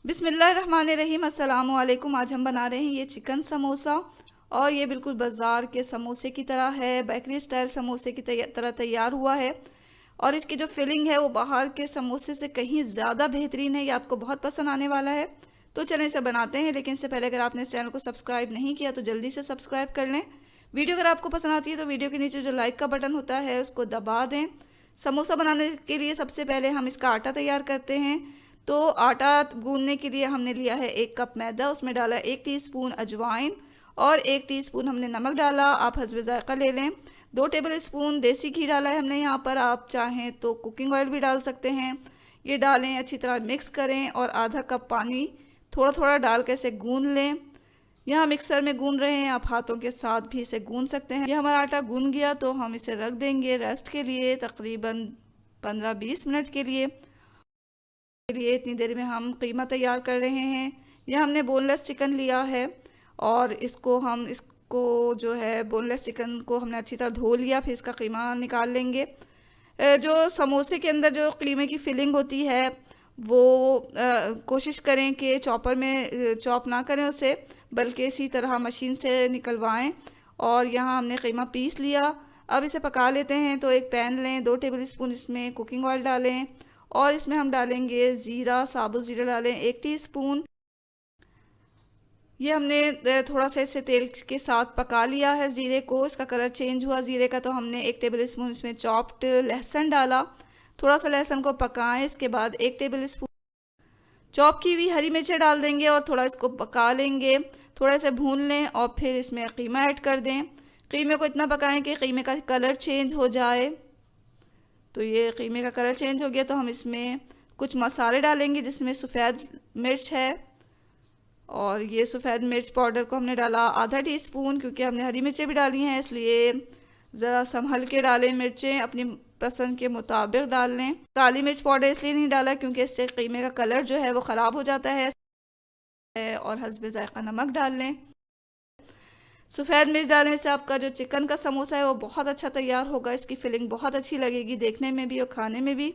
बिस्मिल्लाहिर्रहमानिर्रहीम। अस्सलामु अलैकुम। आज हम बना रहे हैं ये चिकन समोसा और ये बिल्कुल बाज़ार के समोसे की तरह है, बेकरी स्टाइल समोसे की तरह तैयार हुआ है। और इसकी जो फिलिंग है वो बाहर के समोसे से कहीं ज़्यादा बेहतरीन है। ये आपको बहुत पसंद आने वाला है। तो चलें इसे बनाते हैं, लेकिन इससे पहले अगर आपने इस चैनल को सब्सक्राइब नहीं किया तो जल्दी से सब्सक्राइब कर लें। वीडियो अगर आपको पसंद आती है तो वीडियो के नीचे जो लाइक का बटन होता है उसको दबा दें। समोसा बनाने के लिए सबसे पहले हम इसका आटा तैयार करते हैं। तो आटा गूंदने के लिए हमने लिया है 1 कप मैदा, उसमें डाला 1 टीस्पून अजवाइन और 1 टीस्पून हमने नमक डाला। आप हस्बे ज़ायक़ा ले लें। 2 टेबल स्पून देसी घी डाला है हमने यहाँ पर। आप चाहें तो कुकिंग ऑयल भी डाल सकते हैं। ये डालें, अच्छी तरह मिक्स करें और आधा कप पानी थोड़ा थोड़ा डाल के इसे गूंद लें। यहाँ मिक्सर में गूंद रहे हैं, आप हाथों के साथ भी इसे गूंद सकते हैं। ये हमारा आटा गूंद गया तो हम इसे रख देंगे रेस्ट के लिए, तकरीबन 15-20 मिनट के लिए। इतनी देर में हम कीमा तैयार कर रहे हैं। यह हमने बोनलेस चिकन लिया है और इसको जो है बोनलेस चिकन को हमने अच्छी तरह धो लिया, फिर इसका कीमा निकाल लेंगे। जो समोसे के अंदर जो कीमे की फिलिंग होती है वो कोशिश करें कि चॉपर में चॉप ना करें उसे, बल्कि इसी तरह मशीन से निकलवाएं। और यहाँ हमने कीमा पीस लिया। अब इसे पका लेते हैं। तो एक पैन लें, 2 टेबल स्पून इसमें कुकिंग ऑयल डालें और इसमें हम डालेंगे ज़ीरा, साबुत ज़ीरा डालें 1 टीस्पून। ये हमने थोड़ा सा इसे तेल के साथ पका लिया है ज़ीरे को। इसका कलर चेंज हुआ ज़ीरे का तो हमने 1 टेबल स्पून इसमें चॉप्ड लहसुन डाला। थोड़ा सा लहसुन को पकाएं। इसके बाद 1 टेबल स्पून चॉप की हुई हरी मिर्चें डाल देंगे और थोड़ा इसको पका लेंगे, थोड़ा इसे भून लें और फिर इसमें कीमा ऐड कर दें। कीमे को इतना पकाएं कि कीमे का कलर चेंज हो जाए। तो ये कीमे का कलर चेंज हो गया तो हम इसमें कुछ मसाले डालेंगे, जिसमें सफ़ेद मिर्च है और ये सफ़ेद मिर्च पाउडर को हमने डाला आधा टीस्पून, क्योंकि हमने हरी मिर्चें भी डाली हैं इसलिए ज़रा संभल के डालें। मिर्चें अपनी पसंद के मुताबिक डाल लें। काली मिर्च पाउडर इसलिए नहीं डाला क्योंकि इससे कीमे का कलर जो है वो ख़राब हो जाता है। और हस्बे ज़ायक़ा नमक डाल लें। सफ़ेद मिर्च डालने से आपका जो चिकन का समोसा है वो बहुत अच्छा तैयार होगा। इसकी फिलिंग बहुत अच्छी लगेगी देखने में भी और खाने में भी।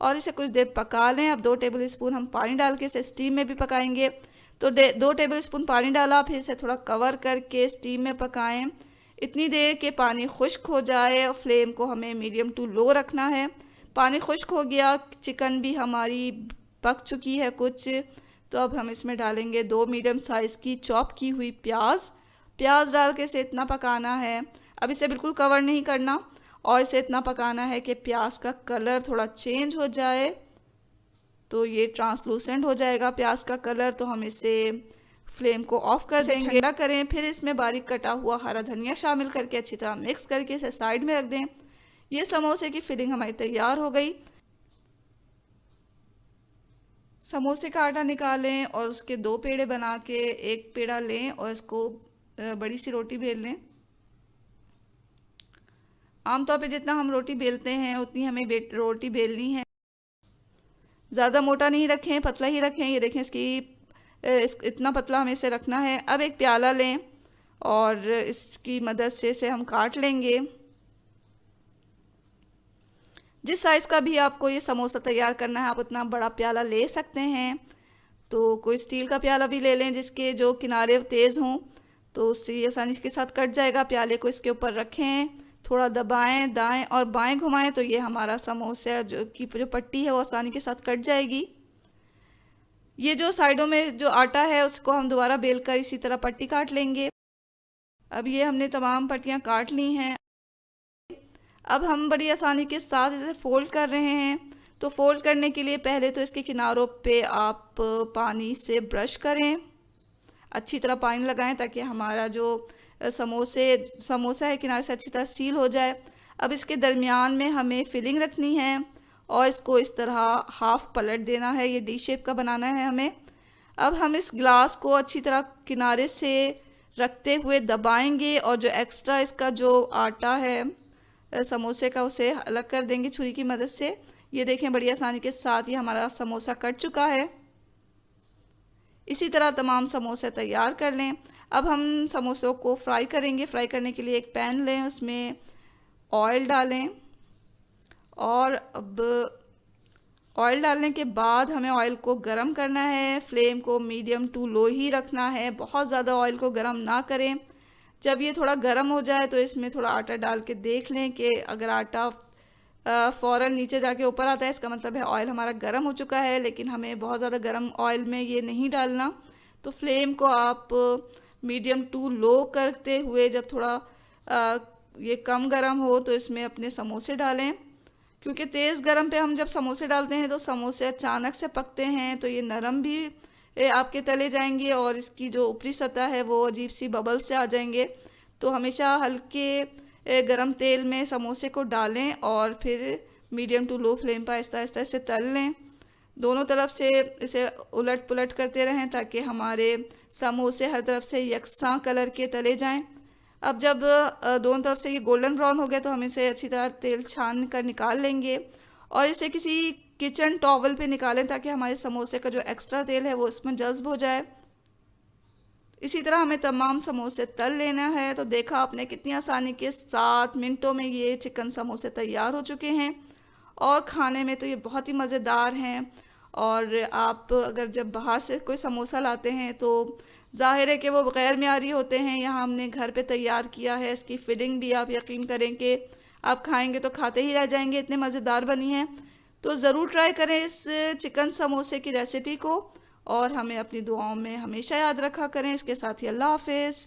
और इसे कुछ देर पका लें। अब 2 टेबल स्पून हम पानी डाल के इसे स्टीम में भी पकाएंगे। तो 2 टेबल स्पून पानी डाला, फिर इसे थोड़ा कवर करके स्टीम में पकाएं इतनी देर के पानी खुश्क हो जाए। और फ्लेम को हमें मीडियम टू लो रखना है। पानी खुश्क हो गया, चिकन भी हमारी पक चुकी है कुछ। तो अब हम इसमें डालेंगे 2 मीडियम साइज़ की चॉप की हुई प्याज डाल के इसे इतना पकाना है। अब इसे बिल्कुल कवर नहीं करना और इसे इतना पकाना है कि प्याज का कलर थोड़ा चेंज हो जाए। तो ये ट्रांसलूसेंट हो जाएगा प्याज का कलर, तो हम इसे फ्लेम को ऑफ कर देंगे। ठंडा करें, फिर इसमें बारीक कटा हुआ हरा धनिया शामिल करके अच्छी तरह मिक्स करके इसे साइड में रख दें। ये समोसे की फिलिंग हमारी तैयार हो गई। समोसे का आटा निकालें और उसके 2 पेड़े बना के एक पेड़ा लें और इसको बड़ी सी रोटी बेल लें। आमतौर पे जितना हम रोटी बेलते हैं उतनी हमें रोटी बेलनी है। ज़्यादा मोटा नहीं रखें, पतला ही रखें। ये देखें इतना पतला हमें इसे रखना है। अब एक प्याला लें और इसकी मदद से इसे हम काट लेंगे। जिस साइज़ का भी आपको ये समोसा तैयार करना है आप उतना बड़ा प्याला ले सकते हैं। तो कोई स्टील का प्याला भी ले लें जिसके जो किनारे तेज़ हों, तो उससे आसानी के साथ कट जाएगा। प्याले को इसके ऊपर रखें, थोड़ा दबाएं, दाएं और बाएं घुमाएं तो ये हमारा समोसा जो पट्टी है वो आसानी के साथ कट जाएगी। ये जो साइडों में जो आटा है उसको हम दोबारा बेलकर इसी तरह पट्टी काट लेंगे। अब ये हमने तमाम पट्टियाँ काट ली हैं। अब हम बड़ी आसानी के साथ इसे फ़ोल्ड कर रहे हैं। तो फ़ोल्ड करने के लिए पहले तो इसके किनारों पे आप पानी से ब्रश करें, अच्छी तरह पानी लगाएं ताकि हमारा जो समोसा है किनारे से अच्छी तरह सील हो जाए। अब इसके दरमियान में हमें फिलिंग रखनी है और इसको इस तरह हाफ़ पलट देना है। ये डी शेप का बनाना है हमें। अब हम इस ग्लास को अच्छी तरह किनारे से रखते हुए दबाएंगे और जो एक्स्ट्रा इसका जो आटा है समोसे का उसे अलग कर देंगे छुरी की मदद से। ये देखें बड़ी आसानी के साथ ये हमारा समोसा कट चुका है। इसी तरह तमाम समोसे तैयार कर लें। अब हम समोसों को फ्राई करेंगे। फ्राई करने के लिए एक पैन लें, उसमें ऑयल डालें और अब ऑयल डालने के बाद हमें ऑयल को गरम करना है, फ्लेम को मीडियम टू लो ही रखना है, बहुत ज़्यादा ऑयल को गरम ना करें। जब ये थोड़ा गरम हो जाए तो इसमें थोड़ा आटा डाल के देख लें कि अगर आटा फ़ौरन नीचे जाके ऊपर आता है, इसका मतलब है ऑयल हमारा गर्म हो चुका है। लेकिन हमें बहुत ज़्यादा गर्म ऑयल में ये नहीं डालना। तो फ्लेम को आप मीडियम टू लो करते हुए जब थोड़ा ये कम गर्म हो तो इसमें अपने समोसे डालें, क्योंकि तेज़ गरम पे हम जब समोसे डालते हैं तो समोसे अचानक से पकते हैं, तो ये नरम भी आपके तले जाएंगे और इसकी जो ऊपरी सतह है वो अजीब सी बबल से आ जाएंगे। तो हमेशा हल्के गरम तेल में समोसे को डालें और फिर मीडियम टू लो फ्लेम पर आहिस्ता आहिस्ता इसे तल लें। दोनों तरफ से इसे उलट पुलट करते रहें ताकि हमारे समोसे हर तरफ से यकसां कलर के तले जाएं। अब जब दोनों तरफ से ये गोल्डन ब्राउन हो गया तो हम इसे अच्छी तरह तेल छान कर निकाल लेंगे और इसे किसी किचन टॉवल पे निकालें ताकि हमारे समोसे का जो एक्स्ट्रा तेल है वो इसमें जज्ब हो जाए। इसी तरह हमें तमाम समोसे तल लेना है। तो देखा आपने कितनी आसानी के 7 मिनटों में ये चिकन समोसे तैयार हो चुके हैं और खाने में तो ये बहुत ही मज़ेदार हैं। और आप अगर जब बाहर से कोई समोसा लाते हैं तो ज़ाहिर है कि वो गैर मियारी होते हैं। यहाँ हमने घर पे तैयार किया है, इसकी फिलिंग भी आप यकीन करें कि आप खाएंगे तो खाते ही रह जाएंगे, इतने मज़ेदार बनी हैं। तो ज़रूर ट्राई करें इस चिकन समोसे की रेसिपी को और हमें अपनी दुआओं में हमेशा याद रखा करें। इसके साथ ही अल्लाह हाफिज़।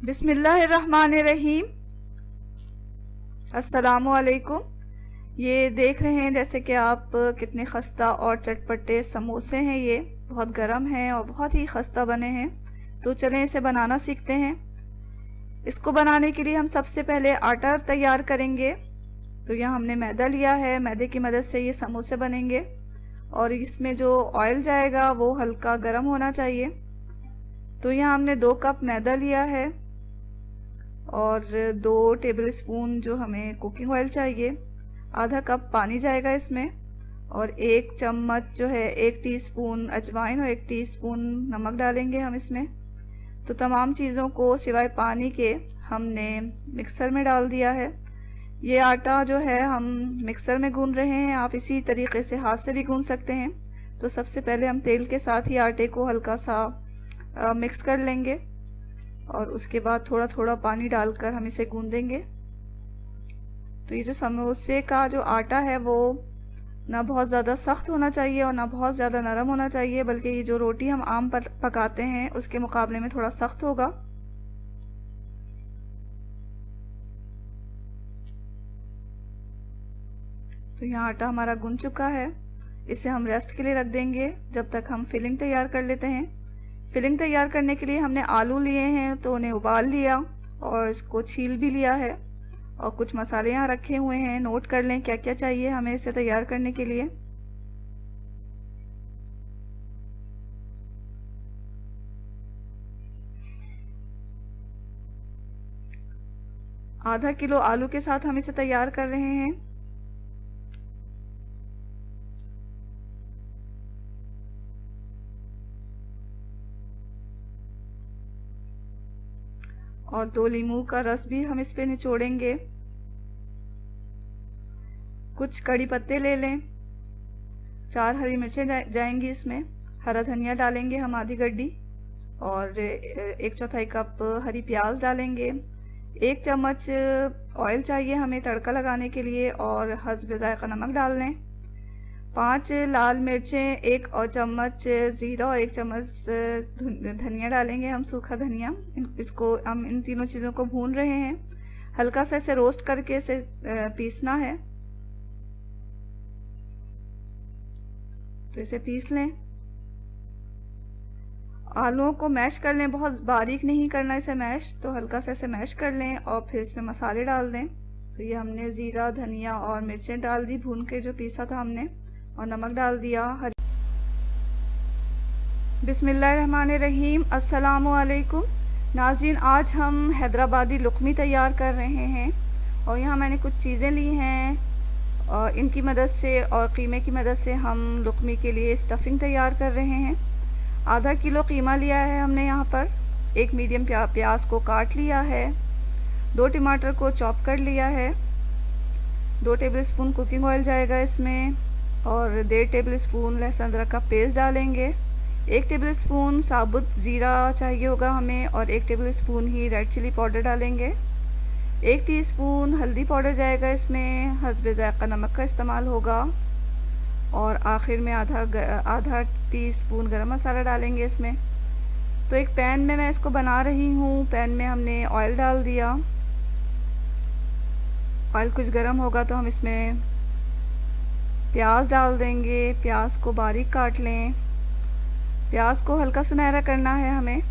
बिस्मिल्लाहिर्रहमानिर्रहीम। अस्सलामुअलैकुम। ये देख रहे हैं जैसे कि आप कितने खस्ता और चटपटे समोसे हैं। ये बहुत गर्म हैं और बहुत ही खस्ता बने हैं। तो चलें इसे बनाना सीखते हैं। इसको बनाने के लिए हम सबसे पहले आटा तैयार करेंगे। तो यहाँ हमने मैदा लिया है, मैदे की मदद से ये समोसे बनेंगे और इसमें जो ऑयल जाएगा वो हल्का गर्म होना चाहिए। तो यहाँ हमने 2 कप मैदा लिया है और 2 टेबल स्पून जो हमें कुकिंग ऑयल चाहिए, आधा कप पानी जाएगा इसमें और 1 चम्मच जो है 1 टीस्पून अजवाइन और 1 टीस्पून नमक डालेंगे हम इसमें। तो तमाम चीज़ों को सिवाय पानी के हमने मिक्सर में डाल दिया है। ये आटा जो है हम मिक्सर में गूंद रहे हैं, आप इसी तरीके से हाथ से भी गूंद सकते हैं। तो सबसे पहले हम तेल के साथ ही आटे को हल्का सा मिक्स कर लेंगे और उसके बाद थोड़ा थोड़ा पानी डालकर हम इसे गूंदेंगे। तो ये जो समोसे का जो आटा है वो ना बहुत ज़्यादा सख्त होना चाहिए और ना बहुत ज़्यादा नरम होना चाहिए, बल्कि ये जो रोटी हम आम पकाते हैं उसके मुकाबले में थोड़ा सख्त होगा। तो यहाँ आटा हमारा गूंद चुका है, इसे हम रेस्ट के लिए रख देंगे जब तक हम फिलिंग तैयार कर लेते हैं। फिलिंग तैयार करने के लिए हमने आलू लिए हैं, तो उन्हें उबाल लिया और इसको छील भी लिया है और कुछ मसाले यहाँ रखे हुए हैं। नोट कर लें क्या क्या चाहिए हमें इसे तैयार करने के लिए। आधा किलो आलू के साथ हम इसे तैयार कर रहे हैं। और 2 नींबू का रस भी हम इस पे निचोड़ेंगे। कुछ कड़ी पत्ते ले लें, 4 हरी मिर्चें जाएंगी इसमें, हरा धनिया डालेंगे हम आधी गड्डी और 1/4 कप हरी प्याज डालेंगे। 1 चम्मच ऑयल चाहिए हमें तड़का लगाने के लिए और हस्ब जायका नमक डाल लें। 5 लाल मिर्चें, 1 और चम्मच ज़ीरा और 1 चम्मच धनिया डालेंगे हम, सूखा धनिया। इसको हम इन तीनों चीज़ों को भून रहे हैं, हल्का सा इसे रोस्ट करके इसे पीसना है। तो इसे पीस लें। आलूओं को मैश कर लें, बहुत बारीक नहीं करना इसे मैश, तो हल्का सा इसे मैश कर लें और फिर इसमें मसाले डाल दें। तो ये हमने ज़ीरा, धनिया और मिर्चें डाल दी भून के, जो पीसा था हमने, और नमक डाल दिया। बिस्मिल्लाहिर्रहमानिर्रहीम। अस्सलामुअलैकुम नाज़रीन, आज हम हैदराबादी लुकमी तैयार कर रहे हैं और यहाँ मैंने कुछ चीज़ें ली हैं और इनकी मदद से और कीमे की मदद से हम लुकमी के लिए स्टफिंग तैयार कर रहे हैं। आधा किलो कीमा लिया है हमने यहाँ पर, एक मीडियम प्याज को काट लिया है, 2 टमाटर को चॉप कर लिया है, 2 टेबलस्पून कुकिंग ऑयल जाएगा इसमें और 1.5 टेबलस्पून लहसुन अदरक का पेस्ट डालेंगे। 1 टेबलस्पून साबुत ज़ीरा चाहिए होगा हमें और 1 टेबलस्पून ही रेड चिली पाउडर डालेंगे। 1 टीस्पून हल्दी पाउडर जाएगा इसमें, हस्बे ज़ायक़ा नमक का इस्तेमाल होगा और आखिर में आधा टीस्पून गरम मसाला डालेंगे इसमें। तो एक पैन में मैं इसको बना रही हूँ। पैन में हमने ऑयल डाल दिया। ऑयल कुछ गर्म होगा तो हम इसमें प्याज डाल देंगे। प्याज को बारीक काट लें। प्याज को हल्का सुनहरा करना है हमें।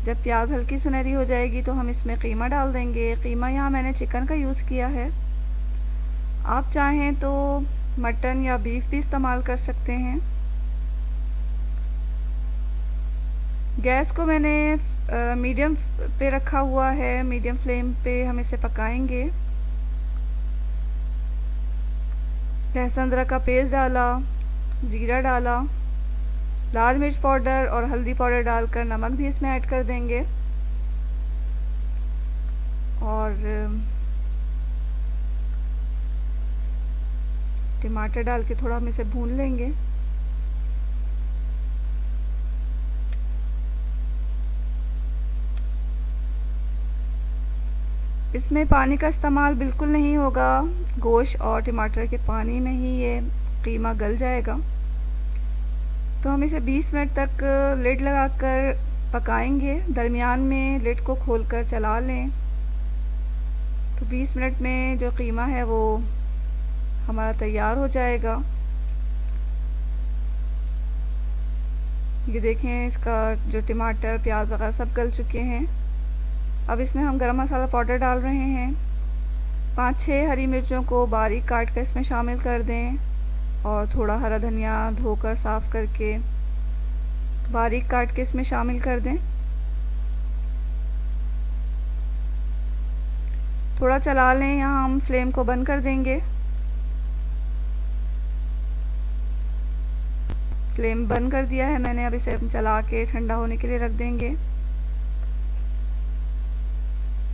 जब प्याज हल्की सुनहरी हो जाएगी तो हम इसमें कीमा डाल देंगे। कीमा यहाँ मैंने चिकन का यूज़ किया है, आप चाहें तो मटन या बीफ भी इस्तेमाल कर सकते हैं। गैस को मैंने मीडियम पे रखा हुआ है, मीडियम फ्लेम पे हम इसे पकाएंगे। लहसुन अदरक का पेस्ट डाला, ज़ीरा डाला, लाल मिर्च पाउडर और हल्दी पाउडर डालकर नमक भी इसमें ऐड कर देंगे और टमाटर डाल के थोड़ा हम इसे भून लेंगे। इसमें पानी का इस्तेमाल बिल्कुल नहीं होगा, गोश्त और टमाटर के पानी में ही ये कीमा गल जाएगा। तो हम इसे 20 मिनट तक लिड लगाकर पकाएंगे। दरमियान में लिड को खोलकर चला लें। तो 20 मिनट में जो कीमा है वो हमारा तैयार हो जाएगा। ये देखें, इसका जो टमाटर प्याज वगैरह सब गल चुके हैं। अब इसमें हम गरम मसाला पाउडर डाल रहे हैं। 5-6 हरी मिर्चों को बारीक काट कर इसमें शामिल कर दें और थोड़ा हरा धनिया धोकर साफ़ करके बारीक काट के इसमें शामिल कर दें। थोड़ा चला लें। यहाँ हम फ्लेम को बंद कर देंगे। फ्लेम बंद कर दिया है मैंने। अब इसे चला के ठंडा होने के लिए रख देंगे।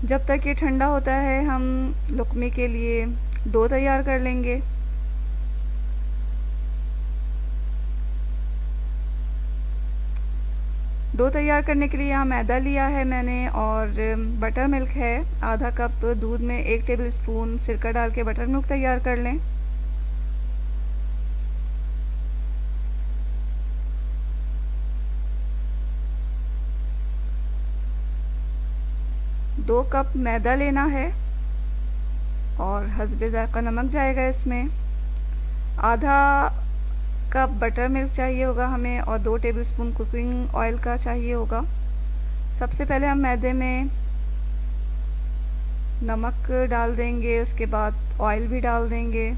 जब तक ये ठंडा होता है हम लुकमे के लिए डो तैयार कर लेंगे। डो तैयार करने के लिए यहाँ मैदा लिया है मैंने और बटर मिल्क है। आधा कप दूध में 1 टेबलस्पून सिरका डाल के बटर मिल्क तैयार कर लें। दो कप मैदा लेना है और हस्बे ज़ायक़ा नमक जाएगा इसमें। आधा कप बटर मिल्क चाहिए होगा हमें और 2 टेबलस्पून कुकिंग ऑयल का चाहिए होगा। सबसे पहले हम मैदे में नमक डाल देंगे, उसके बाद ऑयल भी डाल देंगे।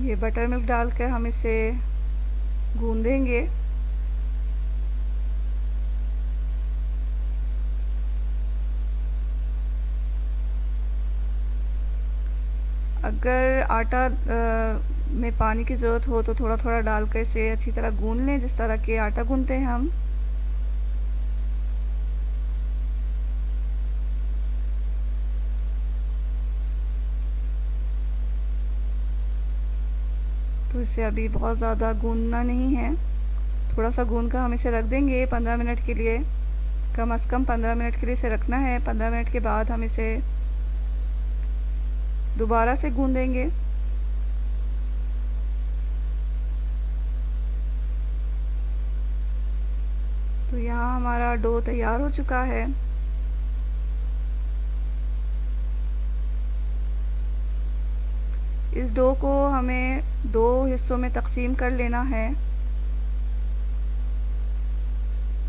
ये बटर मिल्क डालकर हम इसे गूंदेंगे। अगर आटा में पानी की ज़रूरत हो तो थोड़ा थोड़ा डालकर इसे अच्छी तरह गूंद लें, जिस तरह के आटा गूंदते हैं हम। तो इसे अभी बहुत ज़्यादा गूंदना नहीं है, थोड़ा सा गूंद कर हम इसे रख देंगे 15 मिनट के लिए। कम से कम 15 मिनट के लिए इसे रखना है। 15 मिनट के बाद हम इसे दोबारा से गूंदेंगे। तो यहाँ हमारा डो तैयार हो चुका है। इस डो को हमें 2 हिस्सों में तकसीम कर लेना है।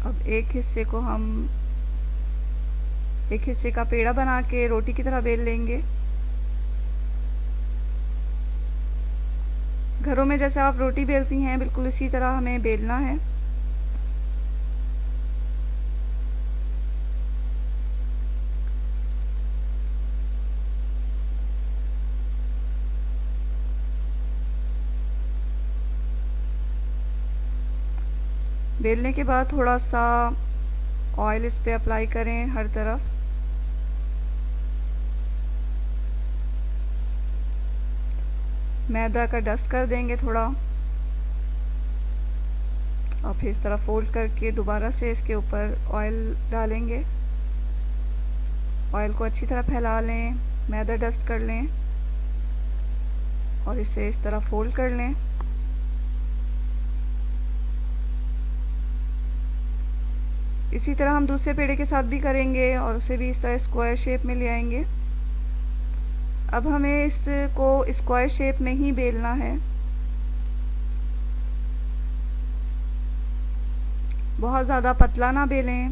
अब एक हिस्से का पेड़ा बना के रोटी की तरह बेल लेंगे। घरों में जैसे आप रोटी बेलती हैं बिल्कुल इसी तरह हमें बेलना है। बेलने के बाद थोड़ा सा ऑयल इस पे अप्लाई करें हर तरफ। मैदा का डस्ट कर देंगे थोड़ा, और फिर इस तरह फोल्ड करके दोबारा से इसके ऊपर ऑयल डालेंगे। ऑयल को अच्छी तरह फैला लें, मैदा डस्ट कर लें और इसे इस तरह फोल्ड कर लें। इसी तरह हम दूसरे पेड़े के साथ भी करेंगे और उसे भी इस तरह स्क्वायर शेप में ले आएंगे। अब हमें इसको स्क्वायर शेप में ही बेलना है, बहुत ज़्यादा पतला ना बेलें।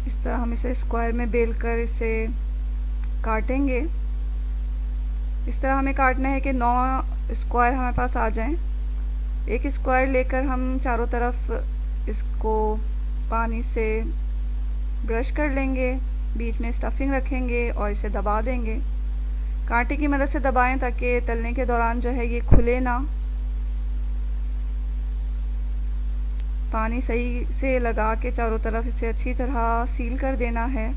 इस तरह हम इसे स्क्वायर में बेलकर इसे काटेंगे। इस तरह हमें काटना है कि 9 स्क्वायर हमारे पास आ जाएं। एक स्क्वायर लेकर हम चारों तरफ इसको पानी से ब्रश कर लेंगे, बीच में स्टफिंग रखेंगे और इसे दबा देंगे। कांटे की मदद से दबाएं ताकि तलने के दौरान जो है ये खुले ना। पानी सही से लगा के चारों तरफ इसे अच्छी तरह सील कर देना है।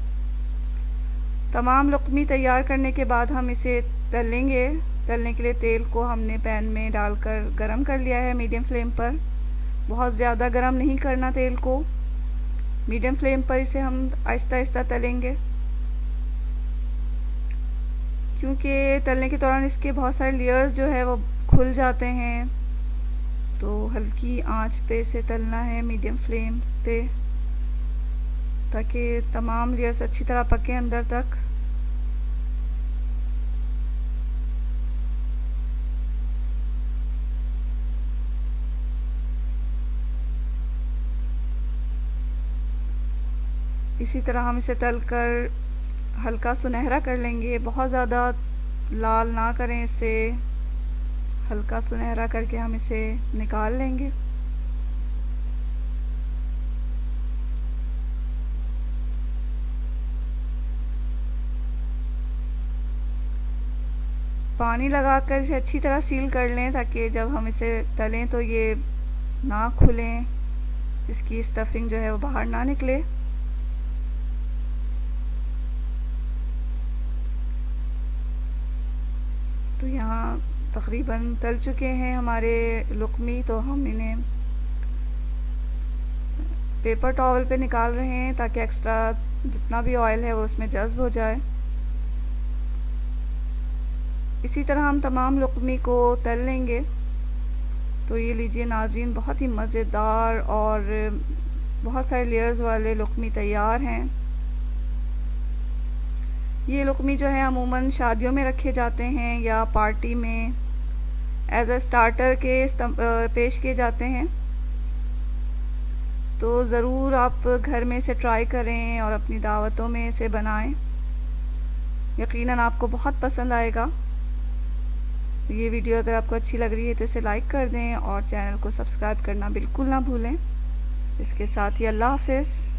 तमाम लुकमी तैयार करने के बाद हम इसे तलेंगे। तलने के लिए तेल को हमने पैन में डालकर गरम कर लिया है मीडियम फ्लेम पर। बहुत ज़्यादा गरम नहीं करना तेल को, मीडियम फ्लेम पर इसे हम आहिस्ता आहिस्ता तलेंगे, क्योंकि तलने के दौरान इसके बहुत सारे लेयर्स जो है वो खुल जाते हैं। तो हल्की आंच पे इसे तलना है मीडियम फ्लेम पे, ताकि तमाम लेयर्स अच्छी तरह पकें अंदर तक। इसी तरह हम इसे तलकर हल्का सुनहरा कर लेंगे। बहुत ज़्यादा लाल ना करें इसे, हल्का सुनहरा करके हम इसे निकाल लेंगे। पानी लगाकर इसे अच्छी तरह सील कर लें ताकि जब हम इसे तलें तो ये ना खुलें, इसकी स्टफिंग जो है वो बाहर ना निकले। तो यहाँ तकरीबन तल चुके हैं हमारे लुकमी। तो हम इन्हें पेपर टॉवल पे निकाल रहे हैं ताकि एक्स्ट्रा जितना भी ऑयल है वो उसमें जज़्ब हो जाए। इसी तरह हम तमाम लुकमी को तल लेंगे। तो ये लीजिए नाज़रीन, बहुत ही मज़ेदार और बहुत सारे लेयर्स वाले लुकमी तैयार हैं। ये लुकमी जो है अमूमन शादियों में रखे जाते हैं या पार्टी में एज अ स्टार्टर के पेश किए जाते हैं। तो ज़रूर आप घर में इसे ट्राई करें और अपनी दावतों में इसे बनाएं। यकीनन आपको बहुत पसंद आएगा। ये वीडियो अगर आपको अच्छी लग रही है तो इसे लाइक कर दें और चैनल को सब्सक्राइब करना बिल्कुल ना भूलें। इसके साथ ही अल्लाह हाफ़िज़।